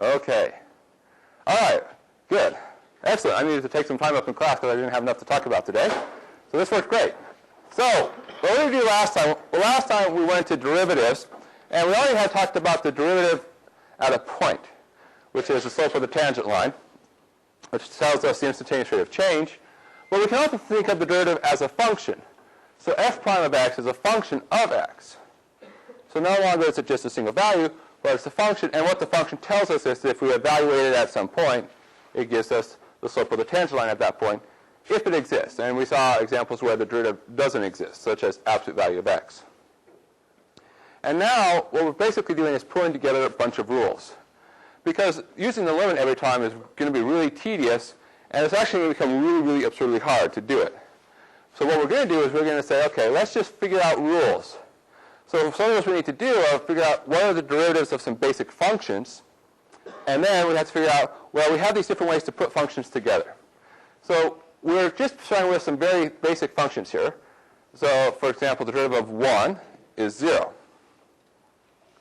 Okay. All right. Good. Excellent. I needed to take some time up in class because I didn't have enough to talk about today. So this worked great. So what did we do last time? Well, last time we went to derivatives, and we already had talked about the derivative at a point, which is the slope of the tangent line, which tells us the instantaneous rate of change. But we can also think of the derivative as a function. So f prime of x is a function of x. So no longer is it just a single value, but it's a function. And what the function tells us is that if we evaluate it at some point, it gives us the slope of the tangent line at that point, if it exists. And we saw examples where the derivative doesn't exist, such as absolute value of x. And now what we're basically doing is pulling together a bunch of rules. Because using the limit every time is going to be really tedious, and it's actually going to become really, really absurdly hard to do it. So what we're going to do is we're going to say, okay, let's just figure out rules. So some of what we need to do are figure out what are the derivatives of some basic functions, and then we have to figure out, well, we have these different ways to put functions together. So we're just starting with some very basic functions here. So, for example, the derivative of 1 is 0,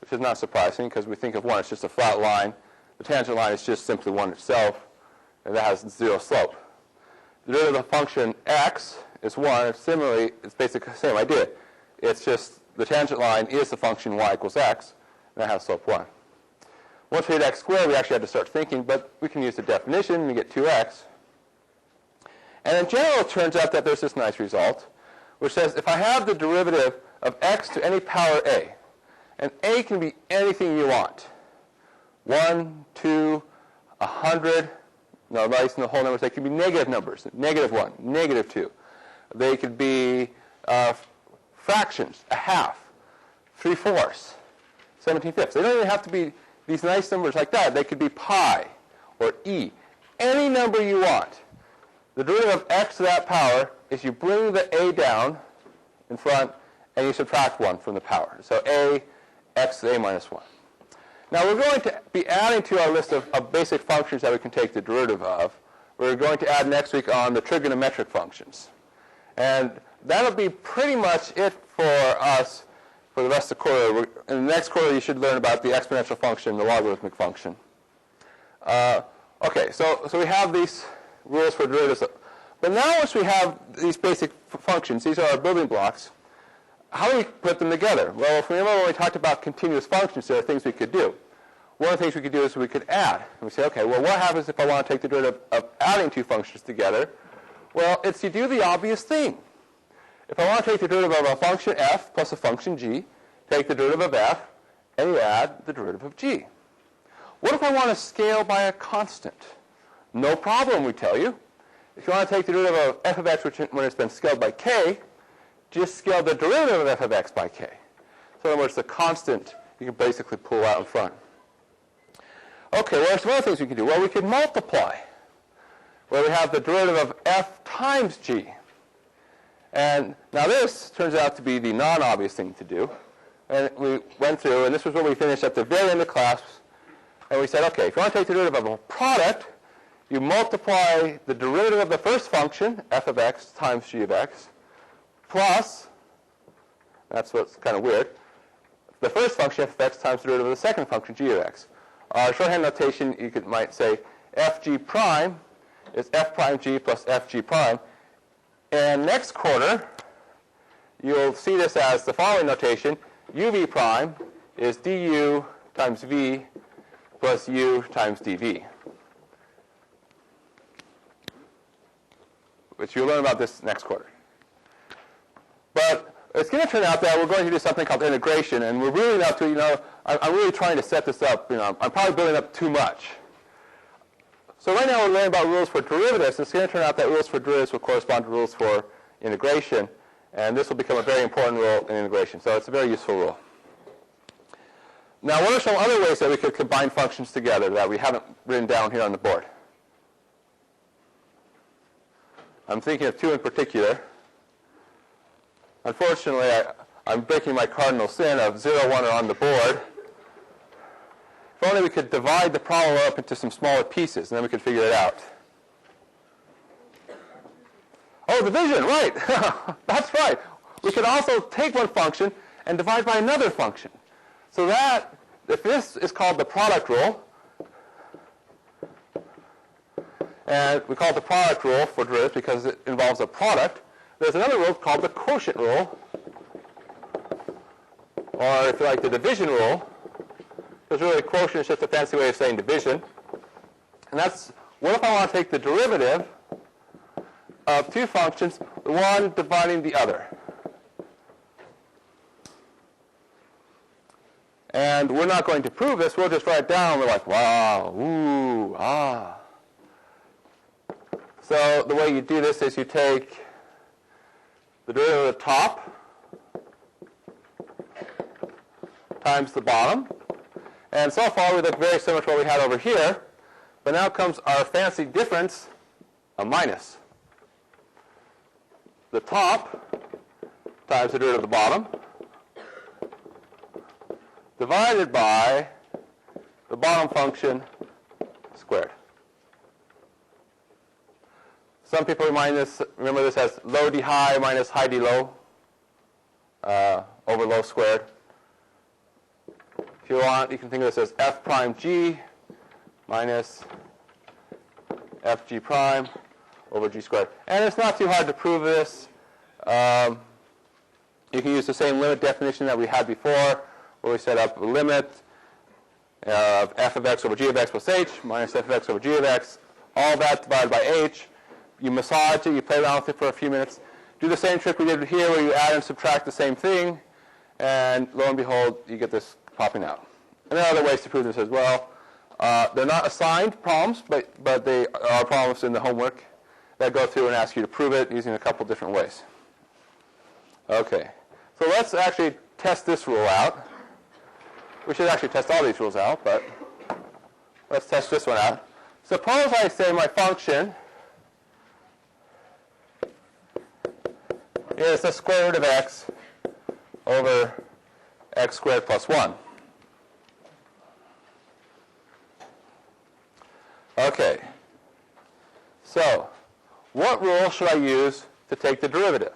which is not surprising because we think of 1 as just a flat line. The tangent line is just simply 1 itself, and that has 0 slope. The derivative of the function x is 1. And similarly, it's basically the same idea. It's just the tangent line is the function y equals x, and that has slope 1. Once we hit x squared, we actually have to start thinking, but we can use the definition and we get 2x. And in general, it turns out that there's this nice result, which says if I have the derivative of x to any power a, and a can be anything you want, 1, 2, 100, no, nice and the whole numbers, they can be negative numbers, negative 1, negative 2. They could be fractions, a half, 3/4, 17/5. They don't even have to be these nice numbers like that. They could be pi or e, any number you want. The derivative of x to that power is you bring the a down in front and you subtract 1 from the power. So a, x to the a minus 1. Now we're going to be adding to our list of basic functions that we can take the derivative of. We're going to add next week on the trigonometric functions. And that'll be pretty much it for us for the rest of the quarter. In the next quarter, you should learn about the exponential function, the logarithmic function. Okay, so we have these rules for derivatives. But now once we have these basic functions, these are our building blocks, how do we put them together? Well, if we remember when we talked about continuous functions, there are things we could do. One of the things we could do is we could add. And we say, okay, well, what happens if I want to take the derivative of adding two functions together? Well, it's you do the obvious thing. If I want to take the derivative of a function f plus a function g, take the derivative of f, and you add the derivative of g. What if I want to scale by a constant? No problem, we tell you. If you want to take the derivative of f of x when it's been scaled by k, just scale the derivative of f of x by k. So in other words, the constant you can basically pull out in front. Okay, what are some other things we can do? Well, we could multiply, where we have the derivative of f times g. And now this turns out to be the non-obvious thing to do. And we went through, and this was where we finished at the very end of class. And we said, okay, if you want to take the derivative of a product, you multiply the derivative of the first function, f of x times g of x, plus, that's what's kind of weird, the first function, f of x times the derivative of the second function, g of x. Shorthand notation, you might say fg prime is f prime g plus fg prime. And next quarter, you'll see this as the following notation. uv prime is du times v plus u times dv. Which you'll learn about this next quarter. But it's going to turn out that we're going to do something called integration, and we're really up to, I'm really trying to set this up. I'm probably building up too much. So right now we're learning about rules for derivatives. It's going to turn out that rules for derivatives will correspond to rules for integration, and this will become a very important rule in integration. So it's a very useful rule. Now, what are some other ways that we could combine functions together that we haven't written down here on the board? I'm thinking of two in particular. Unfortunately, I'm breaking my cardinal sin of 0, 1 are on the board. If only we could divide the problem up into some smaller pieces, and then we could figure it out. Oh, division, right. That's right. We could also take one function and divide by another function. So that, if this is called the product rule, And we call it the product rule for derivatives because it involves a product. There's another rule called the quotient rule, or if you like, the division rule. Because really quotient is just a fancy way of saying division. And that's, what if I want to take the derivative of two functions, one dividing the other? And we're not going to prove this. We'll just write it down. We're like, wow, ooh, ah. So the way you do this is you take the derivative of the top times the bottom. And so far we look very similar to what we had over here. But now comes our fancy difference, a minus. The top times the derivative of the bottom divided by the bottom function squared. Some people remember this as low d high minus high d low over low squared. If you want, you can think of this as f prime g minus f g prime over g squared. And it's not too hard to prove this. You can use the same limit definition that we had before, where we set up a limit of f of x over g of x plus h minus f of x over g of x, all that divided by h. You massage it, you play around with it for a few minutes. Do the same trick we did here where you add and subtract the same thing, and lo and behold, you get this popping out. And there are other ways to prove this as well. They're not assigned problems, but they are problems in the homework that go through and ask you to prove it using a couple different ways. Okay, so let's actually test this rule out. We should actually test all these rules out, but let's test this one out. Suppose I say my function is the square root of x over x squared plus 1. Okay, so what rule should I use to take the derivative?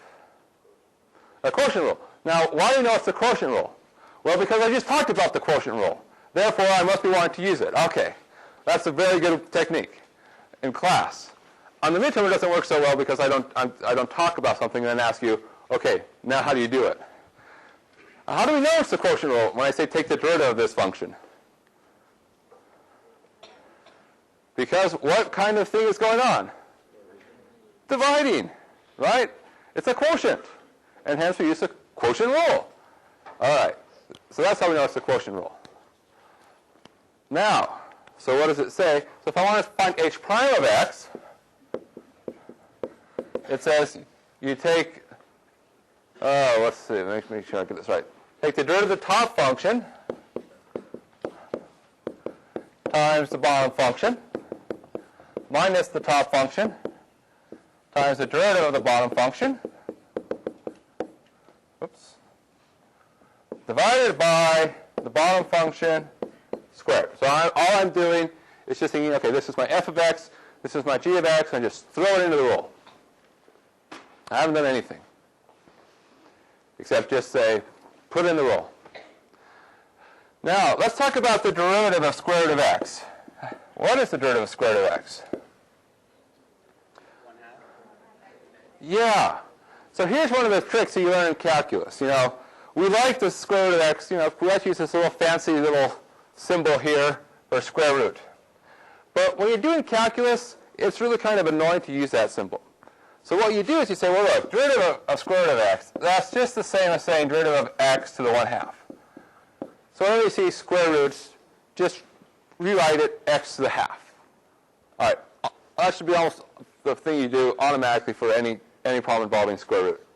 A quotient rule. Now, why do you know it's the quotient rule? Well, because I just talked about the quotient rule. Therefore, I must be wanting to use it. Okay, that's a very good technique in class. On the midterm, it doesn't work so well because I don't talk about something and then ask you, okay, now how do you do it? How do we know it's the quotient rule when I say take the derivative of this function? Because what kind of thing is going on? Dividing, right? It's a quotient. And hence we use the quotient rule. All right. So that's how we know it's the quotient rule. Now, so what does it say? So if I want to find h prime of x, it says you take, let's see, make sure I get this right. Take the derivative of the top function times the bottom function minus the top function times the derivative of the bottom function, divided by the bottom function squared. So all I'm doing is just thinking, okay, this is my f of x, this is my g of x, and just throw it into the rule. I haven't done anything except just say, put in the rule. Now, let's talk about the derivative of square root of x. What is the derivative of square root of x? 1/2. Yeah. So here's one of the tricks you learn in calculus. You know, we like the square root of x. You know, we like to use this little fancy little symbol here for square root. But when you're doing calculus, it's really kind of annoying to use that symbol. So what you do is you say, well, look, derivative of square root of x, that's just the same as saying derivative of x to the 1/2. So whenever you see square roots, just rewrite it x to the half. All right, that should be almost the thing you do automatically for any problem involving square root.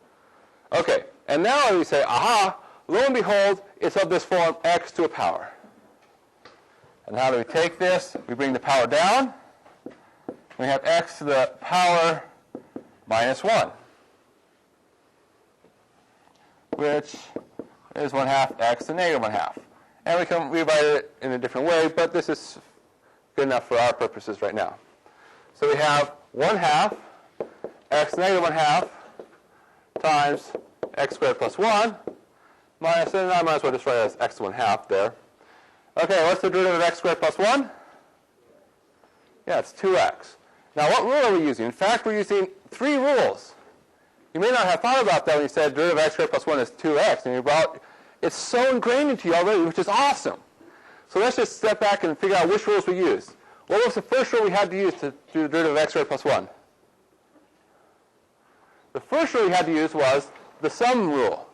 Okay, and now we say, aha, lo and behold, it's of this form x to a power. And how do we take this? We bring the power down. We have x to the power minus 1, which is 1/2 x to negative 1/2. And we can rewrite it in a different way, but this is good enough for our purposes right now. So we have 1/2 x to negative 1/2 times x squared plus 1 minus, and I might as well just write it as x to 1/2 there. Okay, what's the derivative of x squared plus 1? Yeah, it's 2x. Now, what rule are we using? In fact, we're using 3 rules. You may not have thought about that when you said derivative of x squared plus 1 is 2x. And it's so ingrained into you already, which is awesome. So let's just step back and figure out which rules we use. What was the first rule we had to use to do the derivative of x squared plus 1? The first rule we had to use was the sum rule,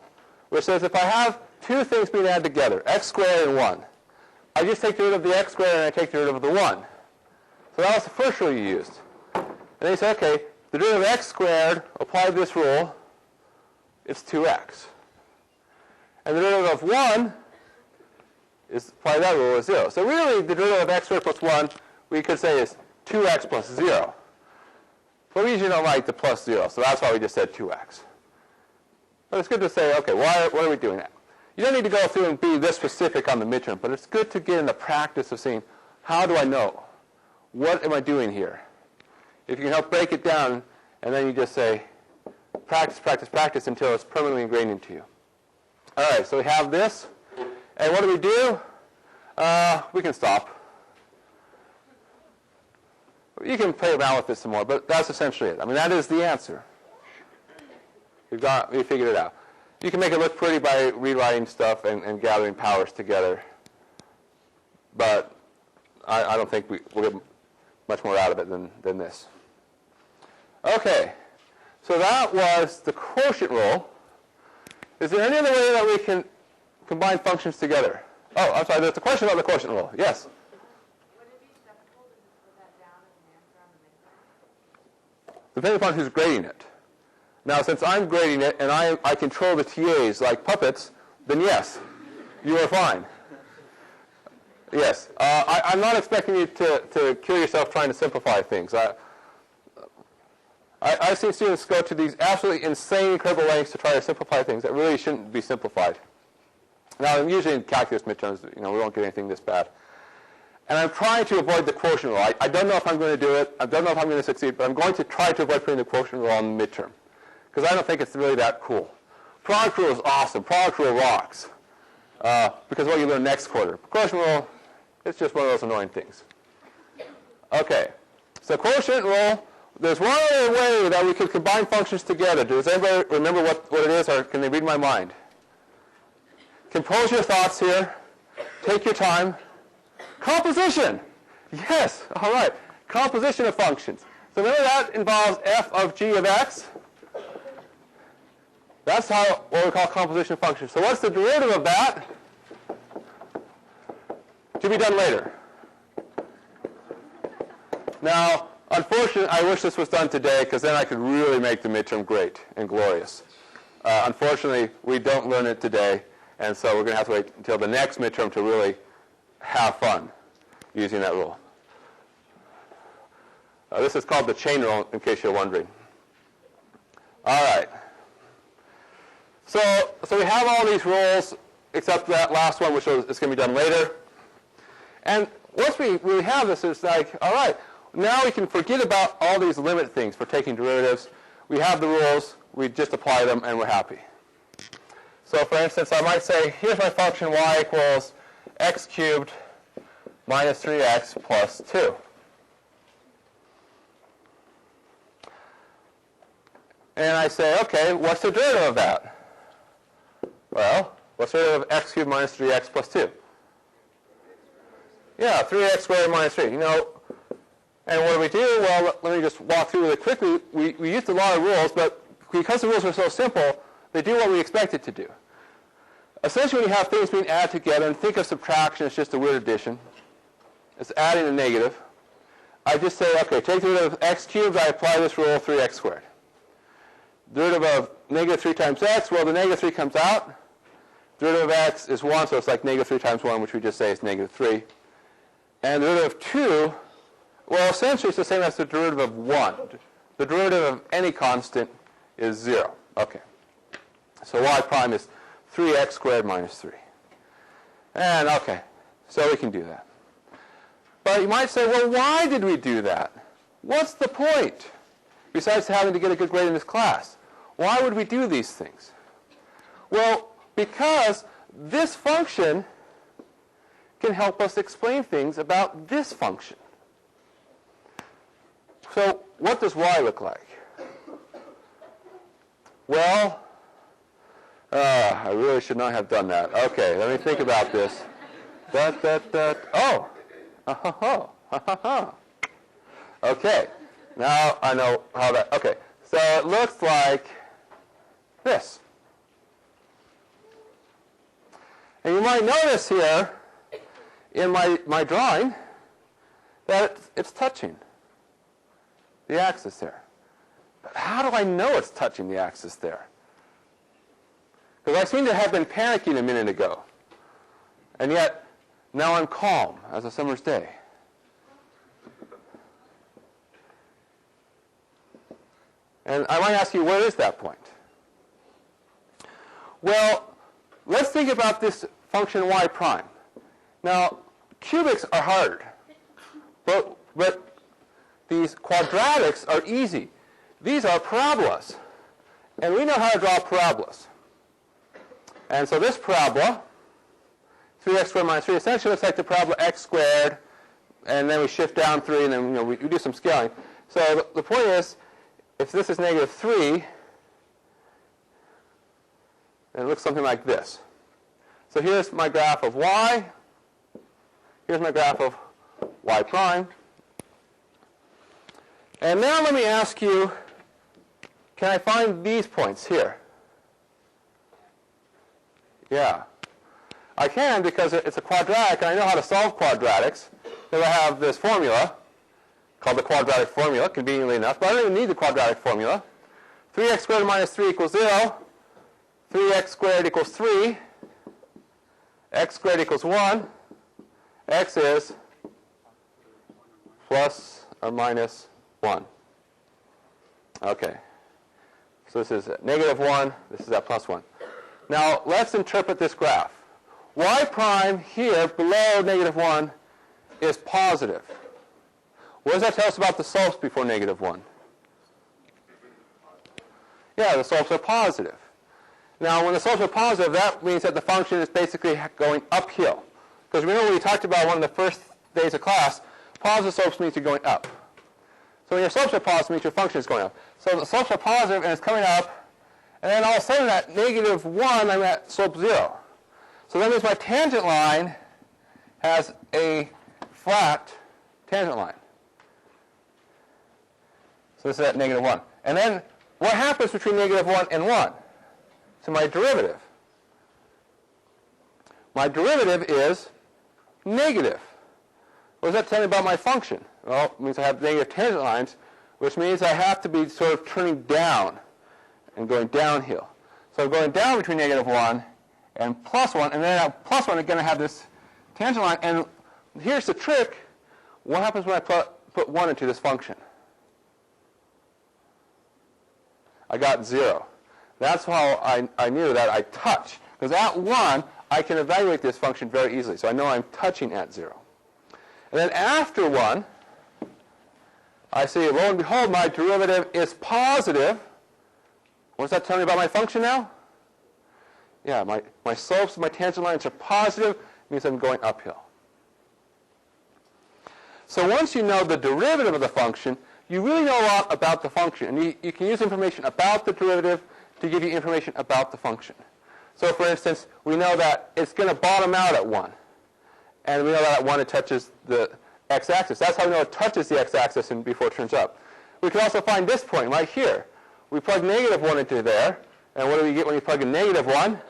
which says if I have 2 things being added together, x squared and 1, I just take the derivative of the x squared and I take the derivative of the 1. So that was the first rule you used. And then you say, okay, the derivative of x squared, apply this rule, it's 2x. And the derivative of 1 is, apply that rule, is 0. So really, the derivative of x squared plus 1, we could say is 2x plus 0. But we usually don't like the plus 0, so that's why we just said 2x. But it's good to say, okay, what are we doing that? You don't need to go through and be this specific on the midterm, but it's good to get in the practice of seeing, how do I know? What am I doing here? If you can help break it down, and then you just say, practice, practice, practice until it's permanently ingrained into you. All right, so we have this. And what do? We can stop. You can play around with this some more, but that's essentially it. I mean, that is the answer. We figured it out. You can make it look pretty by rewriting stuff and gathering powers together. But I don't think we'll get much more out of it than this. Okay, so that was the quotient rule. Is there any other way that we can combine functions together? Oh, I'm sorry, there's a question about the quotient rule. Yes? Would it be acceptable to just put that down as an answer on the midterm? Depending upon who's grading it. Now, since I'm grading it and I control the TAs like puppets, then yes, you are fine. Yes, I'm not expecting you to kill yourself trying to simplify things. I've seen students go to these absolutely insane, incredible lengths to try to simplify things that really shouldn't be simplified. Now, usually in calculus midterms, we won't get anything this bad. And I'm trying to avoid the quotient rule. I don't know if I'm going to do it. I don't know if I'm going to succeed, but I'm going to try to avoid putting the quotient rule on the midterm, because I don't think it's really that cool. Product rule is awesome. Product rule rocks, because what you learn next quarter. Quotient rule, it's just one of those annoying things. Okay, so quotient rule. There's one other way that we could combine functions together. Does anybody remember what it is, or can they read my mind? Compose your thoughts here. Take your time. Composition. Yes, all right. Composition of functions. So remember that involves f of g of x. That's what we call composition of functions. So what's the derivative of that? To be done later. Now, unfortunately, I wish this was done today, because then I could really make the midterm great and glorious. Unfortunately, we don't learn it today, and so we're going to have to wait until the next midterm to really have fun using that rule. This is called the chain rule, in case you're wondering. All right. So we have all these rules, except that last one, which is going to be done later. And once we really have this, it's like, all right, now we can forget about all these limit things for taking derivatives. We have the rules. We just apply them, and we're happy. So for instance, I might say, here's my function y equals x cubed minus 3x plus 2. And I say, okay, what's the derivative of that? Well, what's the derivative of x cubed minus 3x plus 2? Yeah, 3x squared minus 3. And what do we do? Well, let me just walk through really quickly. We used a lot of rules, but because the rules are so simple, they do what we expect it to do. Essentially, when you have things being added together, and think of subtraction as just a weird addition. It's adding a negative. I just say, okay, take the derivative of x cubed. I apply this rule, 3x squared. Derivative of negative 3 times x, well, the negative 3 comes out. Derivative of x is 1, so it's like negative 3 times 1, which we just say is negative 3. And the derivative of 2, well, essentially it's the same as the derivative of 1. The derivative of any constant is 0. Okay. So y prime is 3x squared minus 3. And okay, so we can do that. But you might say, well, why did we do that? What's the point? Besides having to get a good grade in this class. Why would we do these things? Well, because this function can help us explain things about this function. So what does y look like? Well, I really should not have done that. Okay, let me think about this. Oh. Okay, now I know how that, okay. So it looks like this. And you might notice here in my drawing that it's touching the axis there. But how do I know it's touching the axis there? Because I seem to have been panicking a minute ago. And yet, now I'm calm as a summer's day. And I might ask you, where is that point? Well, let's think about this function y prime. Now, cubics are hard, but these quadratics are easy. These are parabolas, and we know how to draw parabolas. And so this parabola, 3x squared minus 3, essentially looks like the parabola x squared, and then we shift down 3, and then we do some scaling. So the point is, if this is negative 3, then it looks something like this. So here's my graph of y. Here's my graph of y prime. And now let me ask you, can I find these points here? Yeah. I can, because it's a quadratic, and I know how to solve quadratics. Because I have this formula called the quadratic formula, conveniently enough. But I don't even need the quadratic formula. 3x squared minus 3 equals 0. 3x squared equals 3. X squared equals 1. X is plus or minus 1. Okay. So this is at negative 1. This is at plus 1. Now, let's interpret this graph. Y prime here below negative 1 is positive. What does that tell us about the slopes before negative 1? Yeah, the slopes are positive. Now, when the slopes are positive, that means that the function is basically going uphill. Because remember we talked about one of the first days of class, positive slopes means you're going up. So when your slopes are positive, it means your function is going up. So the slopes are positive, and it's coming up. And then all of a sudden at negative 1, I'm at slope 0. So that means my tangent line has a flat tangent line. So this is at negative 1. And then what happens between negative 1 and 1? So my derivative. My derivative is negative. What does that tell me about my function? Well, it means I have negative tangent lines, which means I have to be sort of turning down and going downhill. So I'm going down between negative 1 and plus 1, and then at plus 1 I'm going to have this tangent line. And here's the trick. What happens when I put 1 into this function? I got 0. That's how I knew that I touch. Because at 1, I can evaluate this function very easily. So I know I'm touching at 0. And then after 1, I see, lo and behold, my derivative is positive. What does that tell me about my function now? Yeah, my slopes, my tangent lines are positive. It means I'm going uphill. So once you know the derivative of the function, you really know a lot about the function. And you can use information about the derivative to give you information about the function. So for instance, we know that it's going to bottom out at 1. And we know that at 1 it touches the x-axis. That's how we know it touches the x-axis and before it turns up. We can also find this point right here. We plug negative 1 into there. And what do we get when you plug in negative 1?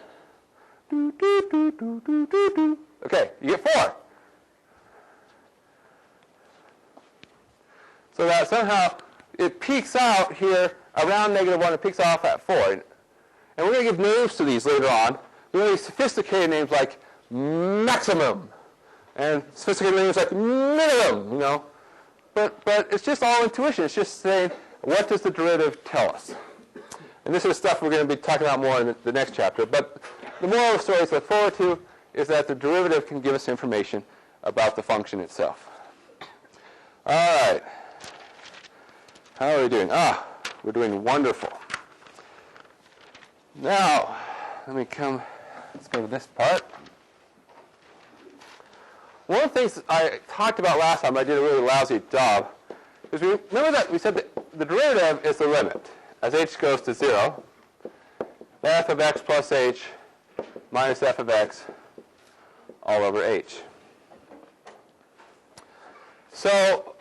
Okay, you get 4. So that somehow it peaks out here around negative 1 and peaks off at 4. And we're going to give names to these later on. We're going to use sophisticated names like maximum and sophisticated names like minimum, you know. But it's just all intuition. It's just saying, what does the derivative tell us? And this is stuff we're going to be talking about more in the next chapter. But the moral of the story to look forward to is that the derivative can give us information about the function itself. All right. How are we doing? We're doing wonderful. Now, let's go to this part. One of the things I talked about last time, I did a really lousy job, Because remember that we said that the derivative is the limit. As h goes to 0, f of x plus h minus f of x all over h. So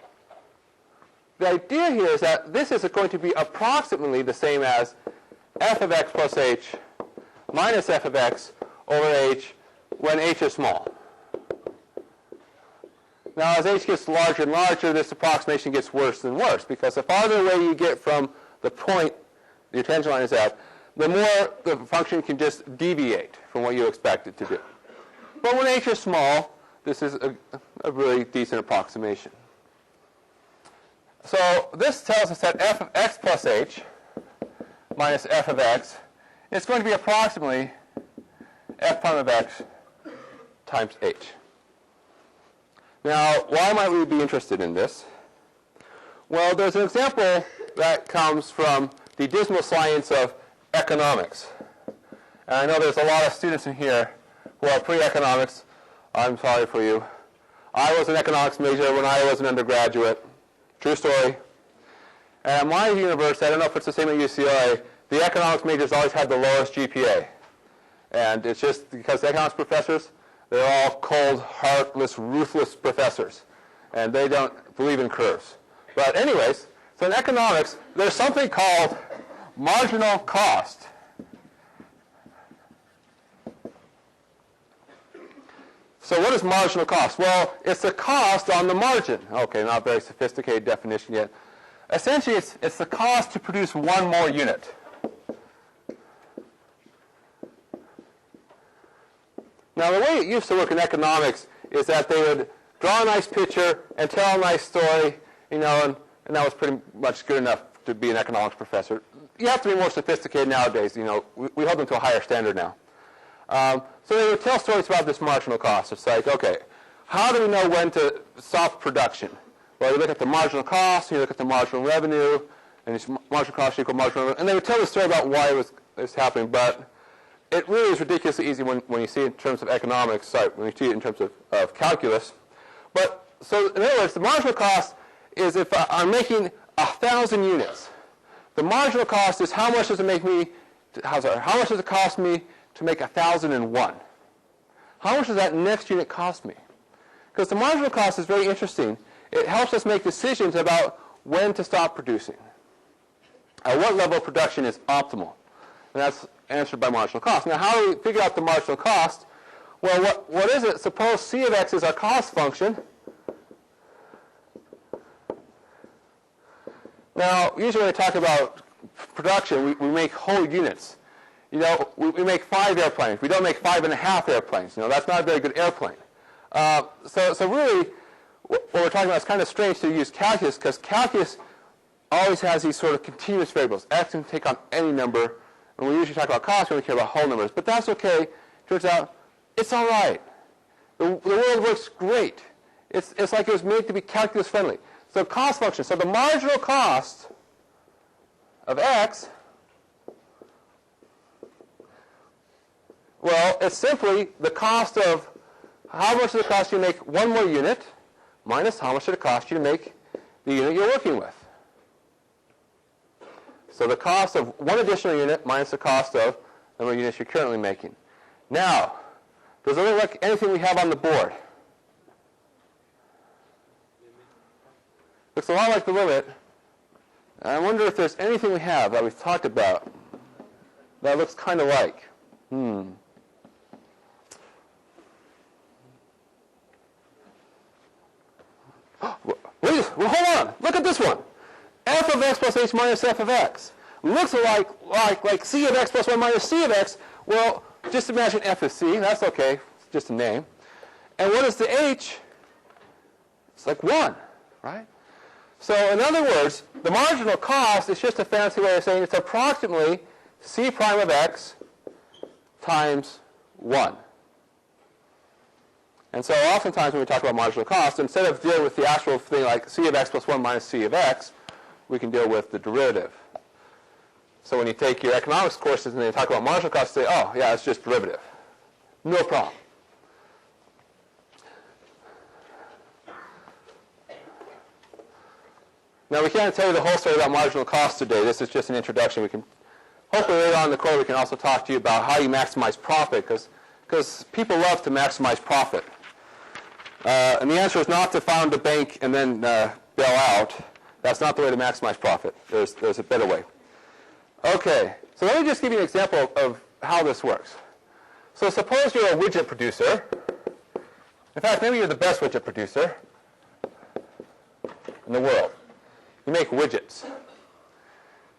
the idea here is that this is going to be approximately the same as f of x plus h minus f of x over h when h is small. Now, as h gets larger and larger, this approximation gets worse and worse, because the farther away you get from the point your tangent line is at, the more the function can just deviate from what you expect it to do. But when h is small, this is a really decent approximation. So this tells us that f of x plus h minus f of x is going to be approximately f prime of x times h. Now, why might we be interested in this? Well, there's an example that comes from the dismal science of economics. And I know there's a lot of students in here who are pre-economics. I'm sorry for you. I was an economics major when I was an undergraduate. True story. And at my university, I don't know if it's the same at UCLA, the economics majors always had the lowest GPA. And it's just because the economics professors, they're all cold, heartless, ruthless professors. And they don't believe in curves. But anyways, so in economics, there's something called marginal cost. So what is marginal cost? Well, it's the cost on the margin. Okay, not very sophisticated definition yet. Essentially, it's the cost to produce one more unit. Now, the way it used to work in economics is that they would draw a nice picture and tell a nice story, and that was pretty much good enough to be an economics professor. You have to be more sophisticated nowadays. We hold them to a higher standard now. So they would tell stories about this marginal cost. It's like, okay, how do we know when to stop production? Well, you look at the marginal cost, you look at the marginal revenue, and it's marginal cost equal marginal revenue. And they would tell the story about why it was happening, but it really is ridiculously easy when you see it in terms of economics, when you see it in terms of calculus. But, so in other words, the marginal cost is if I'm making 1,000 units. The marginal cost is how much does it make me, how much does it cost me to make 1,001? How much does that next unit cost me? Because the marginal cost is very interesting. It helps us make decisions about when to stop producing. At what level of production is optimal? And that's answered by marginal cost. Now, how do we figure out the marginal cost? Well, what is it? Suppose c of x is our cost function. Now, usually when we talk about production, we make whole units. We make 5 airplanes. We don't make 5.5 airplanes. That's not a very good airplane. So really, what we're talking about is kind of strange to use calculus, because calculus always has these sort of continuous variables. X can take on any number. And we usually talk about cost when we care about whole numbers. But that's okay. Turns out, it's all right. The world works great. It's like it was made to be calculus friendly. So cost function. So the marginal cost of x, well, it's simply the cost of how much does it cost you to make one more unit minus how much did it cost you to make the unit you're working with. So the cost of one additional unit minus the cost of the number of units you're currently making. Now, does it look like anything we have on the board? Looks a lot like the limit. I wonder if there's anything we have that we've talked about that looks kind of like. Well, hold on. Look at this one. F of x plus h minus f of x. Looks like c of x plus 1 minus c of x. Well, just imagine f is c. That's okay. It's just a name. And what is the h? It's like 1, right? So in other words, the marginal cost is just a fancy way of saying it's approximately c prime of x times 1. And so oftentimes when we talk about marginal cost, instead of dealing with the actual thing like c of x plus 1 minus c of x, we can deal with the derivative. So when you take your economics courses and they talk about marginal cost, say, oh, yeah, it's just derivative. No problem. Now, we can't tell you the whole story about marginal cost today. This is just an introduction. We can, hopefully later on in the course, we can also talk to you about how you maximize profit, because people love to maximize profit. And the answer is not to found a bank and then bail out. That's not the way to maximize profit. There's a better way. Okay, so let me just give you an example of how this works. So suppose you're a widget producer. In fact, maybe you're the best widget producer in the world. You make widgets.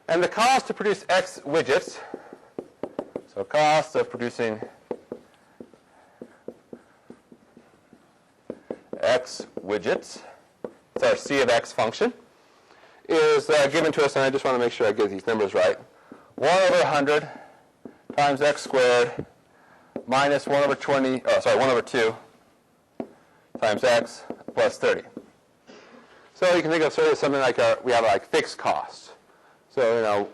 And the cost to produce X widgets, so cost of producing X widgets, it's our C of X function, is given to us, and I just want to make sure I get these numbers right. 1 over 100 times X squared minus 1 over 20, 1 over 2 times X plus 30. So you can think of sort of something like we have like fixed costs. So,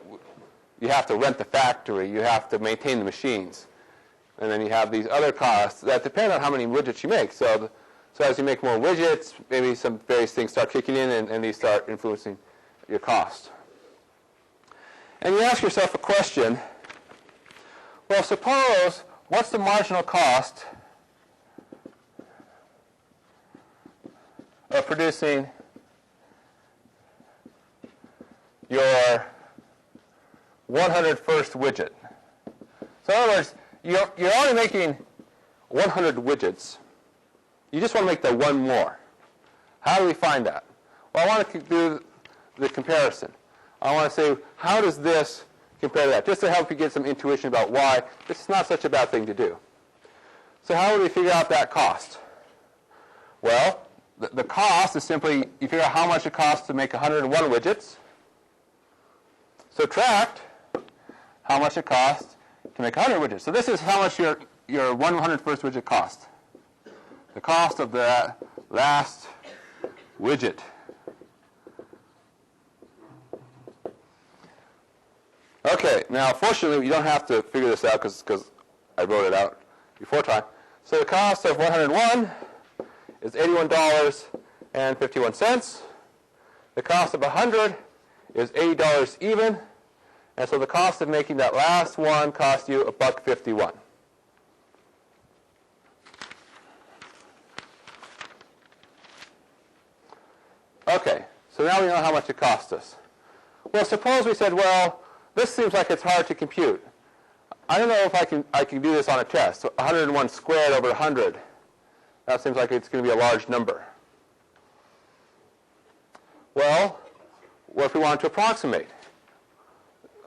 you have to rent the factory, you have to maintain the machines, and then you have these other costs that depend on how many widgets you make. So as you make more widgets, maybe some various things start kicking in, and these start influencing your cost. And you ask yourself a question, well, suppose, what's the marginal cost of producing your 101st widget? So in other words, you're already making 100 widgets. You just want to make that one more. How do we find that? Well, I want to do the comparison. I want to say, how does this compare to that? Just to help you get some intuition about why this is not such a bad thing to do. So how would we figure out that cost? Well, the cost is simply, you figure out how much it costs to make 101 widgets. Subtract how much it costs to make 100 widgets. So this is how much your 101st widget cost. The cost of the last widget. Okay, now fortunately you don't have to figure this out because I wrote it out before time. So the cost of 101 is $81.51. The cost of 100 is $80 even. And so the cost of making that last one cost you $1.51. Okay, so now we know how much it cost us. Well, suppose we said, well, this seems like it's hard to compute. I don't know if I can do this on a test. So 101 squared over 100. That seems like it's going to be a large number. Well, what if we wanted to approximate?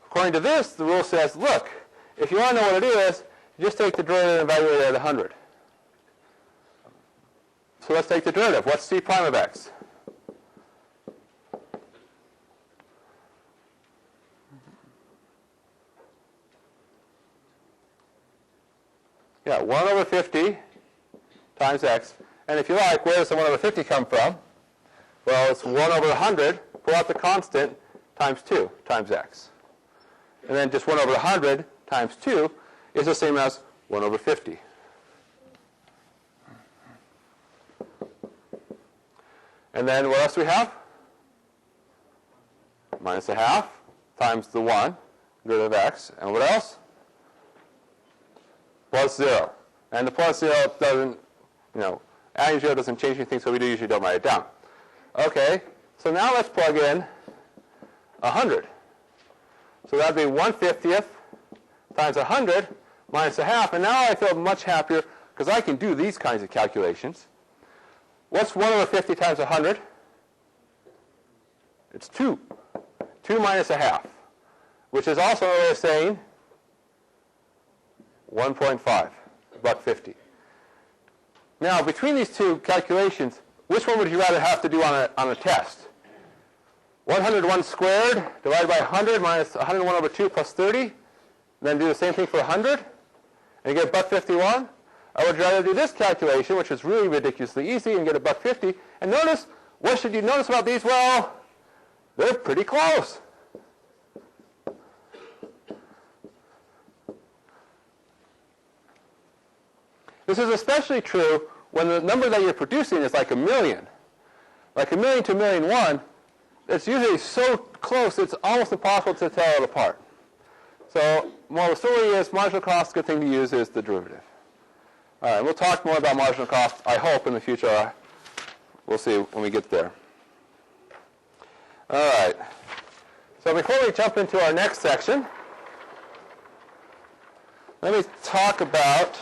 According to this, the rule says, look, if you want to know what it is, you just take the derivative and evaluate it at 100. So let's take the derivative. What's c prime of x? Yeah, 1 over 50 times x. And if you like, where does the 1 over 50 come from? Well, it's 1 over 100, pull out the constant, times 2 times x. And then just 1 over 100 times 2 is the same as 1 over 50. And then what else do we have? Minus a half times the 1, derivative of x. And what else? Plus 0. And the plus 0 doesn't, adding 0 doesn't change anything, so we usually don't write it down. Okay, so now let's plug in 100. So that would be 1/50 times 100 minus a half. And now I feel much happier because I can do these kinds of calculations. What's 1 over 50 times 100? It's 2. 2 minus a half, which is also a way of saying 1.5, $1.50. Now, between these two calculations, which one would you rather have to do on a test? 101 squared divided by 100 minus 101 over 2 plus 30. Then do the same thing for 100. And you get $1.51. I would rather do this calculation, which is really ridiculously easy, and get $1.50. And notice, what should you notice about these? Well, they're pretty close. This is especially true when the number that you're producing is like a million. Like a million to a million one, it's usually so close it's almost impossible to tell it apart. So, well, the story is marginal cost, good thing to use is the derivative. All right, we'll talk more about marginal cost, I hope, in the future. We'll see when we get there. All right. So before we jump into our next section, let me talk about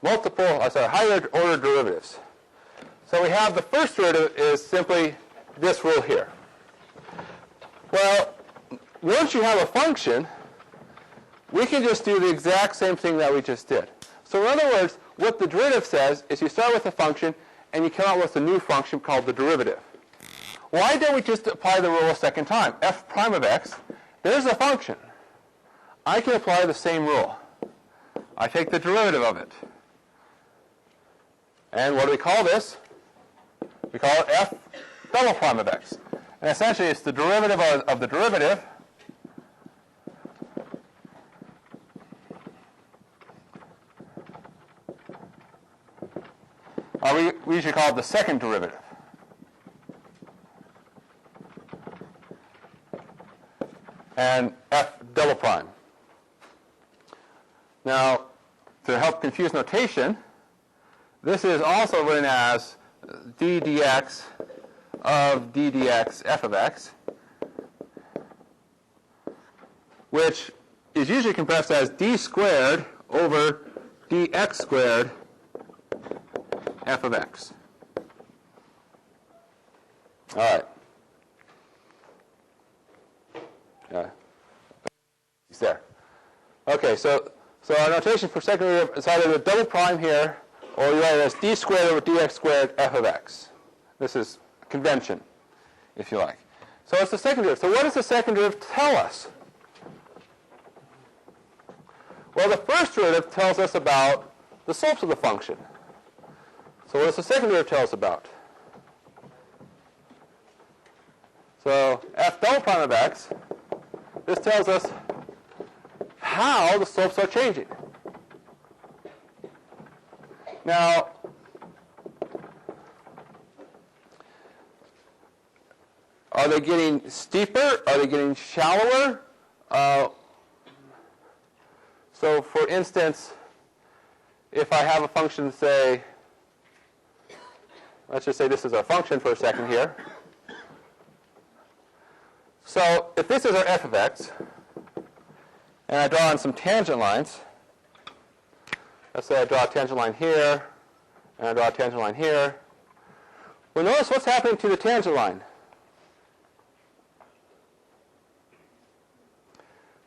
higher order derivatives. So we have the first derivative is simply this rule here. Well, once you have a function, we can just do the exact same thing that we just did. So in other words, what the derivative says is you start with a function and you come out with a new function called the derivative. Why don't we just apply the rule a second time? F prime of x, there's a function. I can apply the same rule. I take the derivative of it. And what do we call this? We call it f double prime of x. And essentially it's the derivative of the derivative we usually call it the second derivative. And f double prime. Now, to help confuse notation, this is also written as d dx of d dx f of x, which is usually compressed as d squared over dx squared f of x. All right. It's there. Okay, so our notation for second derivative is either the double prime here, or you write it as d squared over dx squared f of x. This is convention, if you like. So it's the second derivative. So what does the second derivative tell us? Well, the first derivative tells us about the slopes of the function. So what does the second derivative tell us about? So f double prime of x, this tells us how the slopes are changing. Now, are they getting steeper? Are they getting shallower? So for instance, if I have a function, say, let's just say this is our function for a second here. So if this is our f of x, and I draw on some tangent lines, let's say I draw a tangent line here, and I draw a tangent line here. Well, notice what's happening to the tangent line.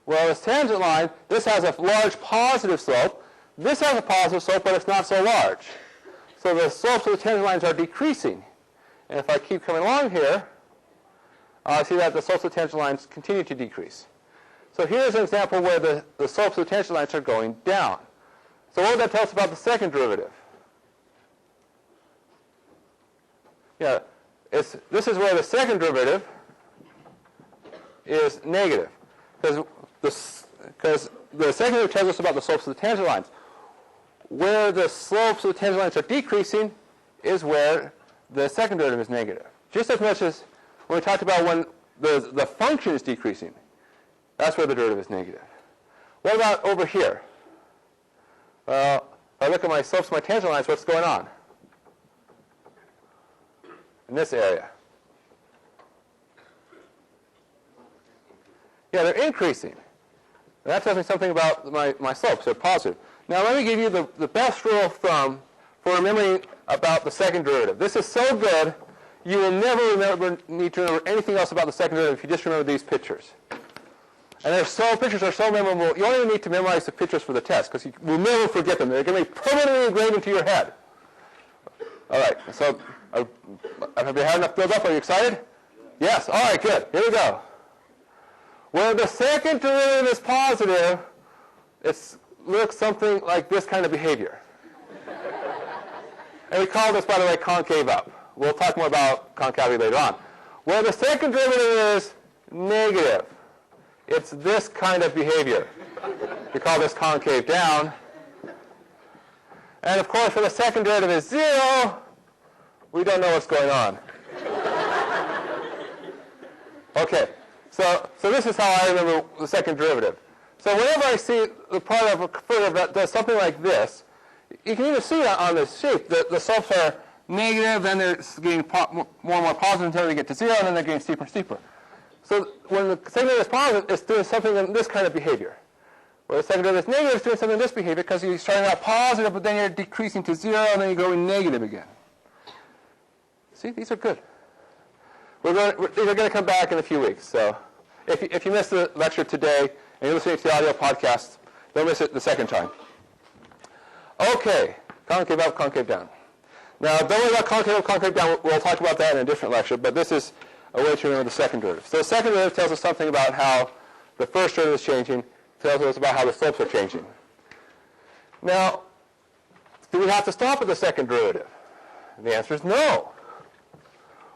Well, this tangent line, this has a large positive slope. This has a positive slope, but it's not so large. So the slopes of the tangent lines are decreasing. And if I keep coming along here, I see that the slopes of the tangent lines continue to decrease. So here's an example where the slopes of the tangent lines are going down. So what would that tell us about the second derivative? Yeah, this is where the second derivative is negative. Because the second derivative tells us about the slopes of the tangent lines. Where the slopes of the tangent lines are decreasing is where the second derivative is negative. Just as much as when we talked about when the function is decreasing, that's where the derivative is negative. What about over here? Well, if I look at my slopes of my tangent lines, what's going on? In this area. Yeah, they're increasing. And that tells me something about my slopes. They're positive. Now let me give you the best rule of thumb for remembering about the second derivative. This is so good, you will never need to remember anything else about the second derivative if you just remember these pictures. And pictures are so memorable, you only need to memorize the pictures for the test, because you will never forget them. They're going to be permanently engraved into your head. All right, so have you had enough build up? Are you excited? Yes, all right, good. Here we go. When the second derivative is positive, it looks something like this kind of behavior. And we call this, by the way, concave up. We'll talk more about concavity later on. When the second derivative is negative, it's this kind of behavior. We call this concave down. And of course, when the second derivative is 0, we don't know what's going on. Okay, so this is how I remember the second derivative. So whenever I see the product of a curve that does something like this, you can even see that on this shape. The slopes are negative, then they're getting more and more positive until they get to 0, and then they're getting steeper and steeper. So when the second derivative is positive, it's doing something in this kind of behavior. Where the second derivative is negative, it's doing something in this behavior because you're starting out positive, but then you're decreasing to 0, and then you're going negative again. See, these are good. These are going to come back in a few weeks. So if you missed the lecture today and you're listening to the audio podcast, don't miss it the second time. Okay, concave up, concave down. Now, don't worry about concave up, concave down. We'll talk about that in a different lecture, but this is a way to remember the second derivative. So the second derivative tells us something about how the first derivative is changing, tells us about how the slopes are changing. Now, do we have to stop at the second derivative? And the answer is no.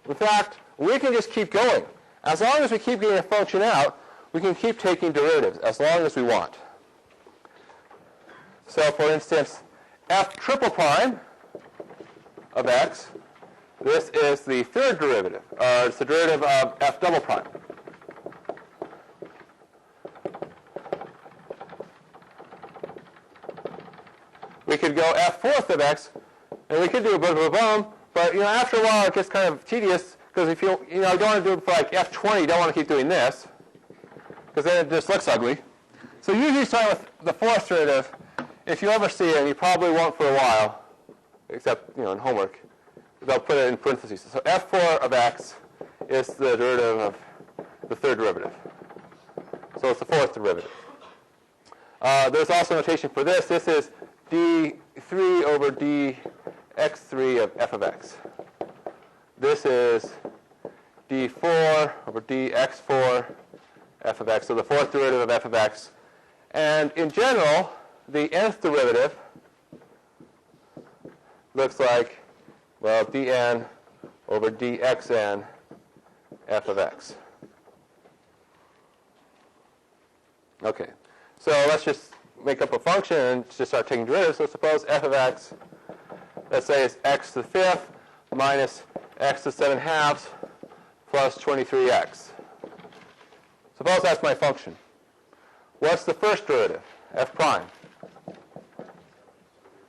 In fact, we can just keep going. As long as we keep getting a function out, we can keep taking derivatives as long as we want. So, for instance, f triple prime of x, this is the third derivative, or it's the derivative of f double prime. We could go f fourth of x, and we could do a bit of a bum, but after a while it gets kind of tedious because if you don't want to do it for like f20, you don't want to keep doing this because then it just looks ugly. So usually start with the fourth derivative. If you ever see it, and you probably won't for a while, except in homework, they'll put it in parentheses. So f4 of x is the derivative of the third derivative. So it's the fourth derivative. There's also notation for this. This is d3 over dx3 of f of x. This is d4 over dx4 f of x, so the fourth derivative of f of x. And in general, the nth derivative looks like, well, dn over dxn f of x. Okay, so let's just make up a function and just start taking derivatives. So suppose f of x, let's say is x to the fifth minus x to the 7/2 plus 23x. Suppose that's my function. What's the first derivative? F prime.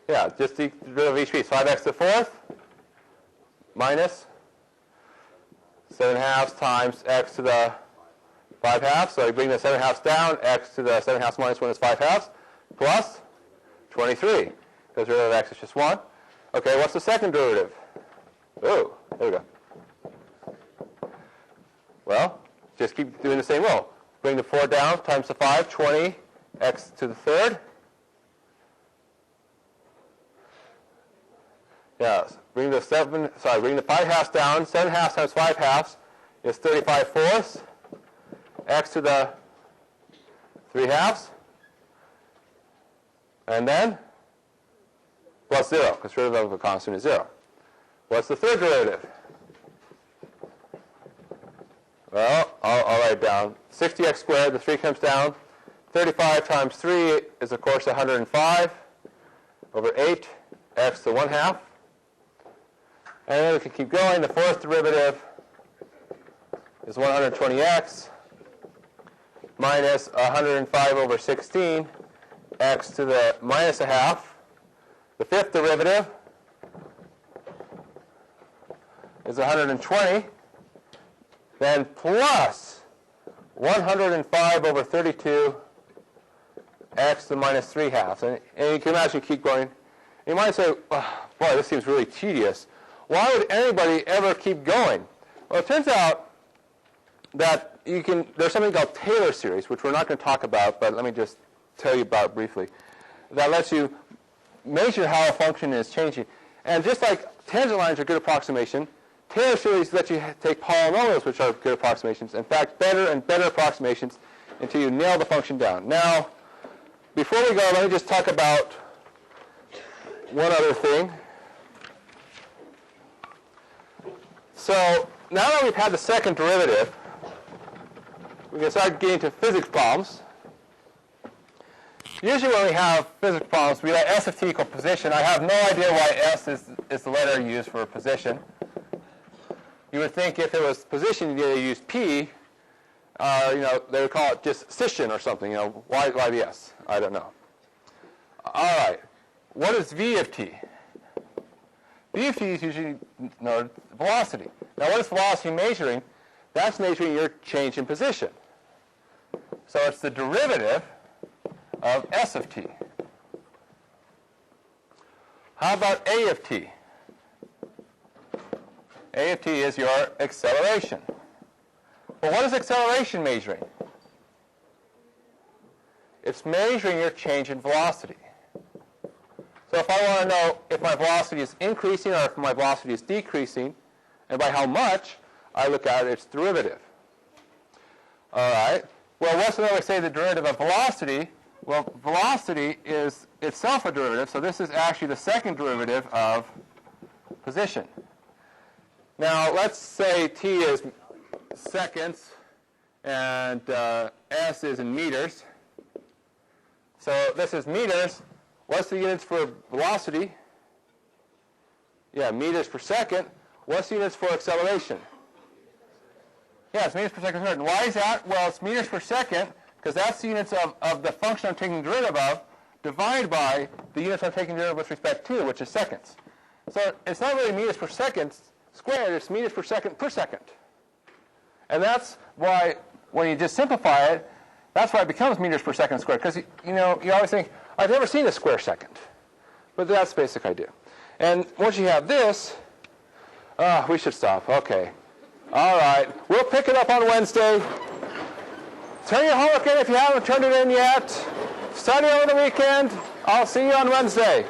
Yeah, just the derivative of each piece. 5x to the fourth minus 7/2 times x to the 5/2. So you bring the 7/2 down, x to the 7/2 minus 1 is 5/2, plus 23. Because the derivative of x is just 1. Okay, what's the second derivative? Oh, there we go. Well, just keep doing the same rule. Bring the 4 down, times the 5, 20, x to the third. Yeah, bring the 5/2 down. 7/2 times 5/2 is 35/4. X to the 3/2. And then plus 0, because derivative of a constant is 0. What's the third derivative? Well, I'll write it down. 60x squared, the 3 comes down. 35 times 3 is, of course, 105 over 8, x to 1/2. And then we can keep going. The fourth derivative is 120x minus 105 over 16, x to the minus 1/2. The fifth derivative is 120, then plus 105 over 32, x to the minus 3/2. And you can imagine keep going. You might say, oh, boy, this seems really tedious. Why would anybody ever keep going? Well, it turns out that there's something called Taylor series, which we're not going to talk about, but let me just tell you about briefly. That lets you measure how a function is changing. And just like tangent lines are good approximation, Taylor series lets you take polynomials, which are good approximations. In fact, better and better approximations until you nail the function down. Now, before we go, let me just talk about one other thing. So now that we've had the second derivative, we can start getting to physics problems. Usually when we have physics problems, we let s of t equal position. I have no idea why s is the letter used for position. You would think if it was position, you'd use p, they would call it just scission or something. Why the S? I don't know. All right. What is V of t? V of t is usually velocity. Now, what is velocity measuring? That's measuring your change in position. So it's the derivative of S of t. How about A of t? A of t is your acceleration. Well, what is acceleration measuring? It's measuring your change in velocity. So if I want to know if my velocity is increasing or if my velocity is decreasing, and by how much, I look at its derivative. All right. Well, what's another way to say the derivative of velocity? Well, velocity is itself a derivative, so this is actually the second derivative of position. Now, let's say t is seconds and s is in meters. So this is meters. What's the units for velocity? Yeah, meters per second. What's the units for acceleration? Yeah, it's meters per second squared. And why is that? Well, it's meters per second because that's the units of the function I'm taking the derivative of divided by the units I'm taking the derivative with respect to, which is seconds. So it's not really meters per second squared, it's meters per second. And that's why when you just simplify it, that's why it becomes meters per second squared. Because you always think, I've never seen a square second. But that's the basic idea. And once you have this, we should stop. Okay. All right. We'll pick it up on Wednesday. Turn your homework in if you haven't turned it in yet. Study over the weekend. I'll see you on Wednesday.